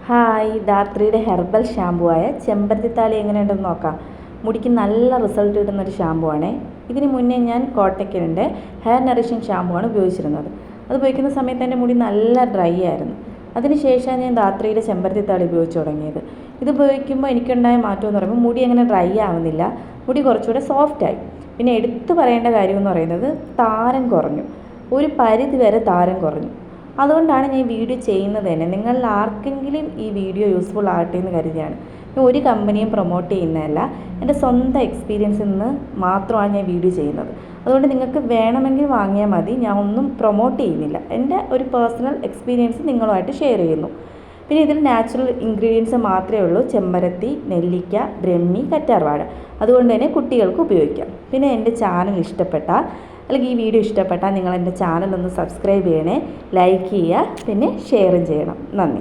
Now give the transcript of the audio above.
Hi, ധാത്രിയുടെ herbal shampoo ആയ ചെമ്പരത്തിത്താളി എങ്ങനെയുണ്ടെന്ന് നോക്കാം. മുടിക്ക് നല്ല റിസൾട്ട് കിട്ടുന്നൊരു ഷാമ്പു ആണേ. ഇതിന് മുന്നേ ഞാൻ കോട്ടക്കലിൻ്റെ ഹെയർ നറിഷിങ് ഷാമ്പു ആണ് ഉപയോഗിച്ചിരുന്നത്. അത് ഉപയോഗിക്കുന്ന സമയത്ത് എൻ്റെ മുടി നല്ല ഡ്രൈ ആയിരുന്നു. അതിനുശേഷമാണ് ഞാൻ ധാത്രിയുടെ ചെമ്പരത്തിത്താളി ഉപയോഗിച്ച് തുടങ്ങിയത്. ഇത് ഉപയോഗിക്കുമ്പോൾ എനിക്കുണ്ടായ മാറ്റം എന്ന് പറയുമ്പോൾ മുടി അങ്ങനെ ഡ്രൈ ആവുന്നില്ല, മുടി കുറച്ചുകൂടെ സോഫ്റ്റായി. പിന്നെ എടുത്തു പറയേണ്ട കാര്യം എന്ന് പറയുന്നത് താരൻ കുറഞ്ഞു, ഒരു പരിധി വരെ താരൻ കുറഞ്ഞു. അതുകൊണ്ടാണ് ഞാൻ ഈ വീഡിയോ ചെയ്യുന്നത് തന്നെ. നിങ്ങളിൽ ആർക്കെങ്കിലും ഈ വീഡിയോ യൂസ്ഫുൾ ആകട്ടെ എന്ന് കരുതിയാണ്. ഞാൻ ഒരു കമ്പനിയും പ്രൊമോട്ട് ചെയ്യുന്നതല്ല, എൻ്റെ സ്വന്തം എക്സ്പീരിയൻസിൽ നിന്ന് മാത്രമാണ് ഞാൻ വീഡിയോ ചെയ്യുന്നത്. അതുകൊണ്ട് നിങ്ങൾക്ക് വേണമെങ്കിൽ വാങ്ങിയാൽ മതി, ഞാൻ ഒന്നും പ്രൊമോട്ട് ചെയ്യുന്നില്ല. എൻ്റെ ഒരു പേഴ്സണൽ എക്സ്പീരിയൻസ് നിങ്ങളുമായിട്ട് ഷെയർ ചെയ്യുന്നു. പിന്നെ ഇതിൽ നാച്ചുറൽ ഇൻഗ്രീഡിയൻസ് മാത്രമേ ഉള്ളൂ: ചെമ്പരത്തി, നെല്ലിക്ക, ബ്രഹ്മി, കറ്റാർവാഴ. അതുകൊണ്ട് തന്നെ കുട്ടികൾക്ക് ഉപയോഗിക്കാം. പിന്നെ എൻ്റെ ചാനൽ ഇഷ്ടപ്പെട്ടാൽ അല്ലെങ്കിൽ ഈ വീഡിയോ ഇഷ്ടപ്പെട്ടാൽ നിങ്ങൾ എൻ്റെ ചാനൽ ഒന്ന് സബ്സ്ക്രൈബ് ചെയ്യണേ, ലൈക്ക് ചെയ്യുക, പിന്നെ ഷെയറും ചെയ്യണം. നന്ദി.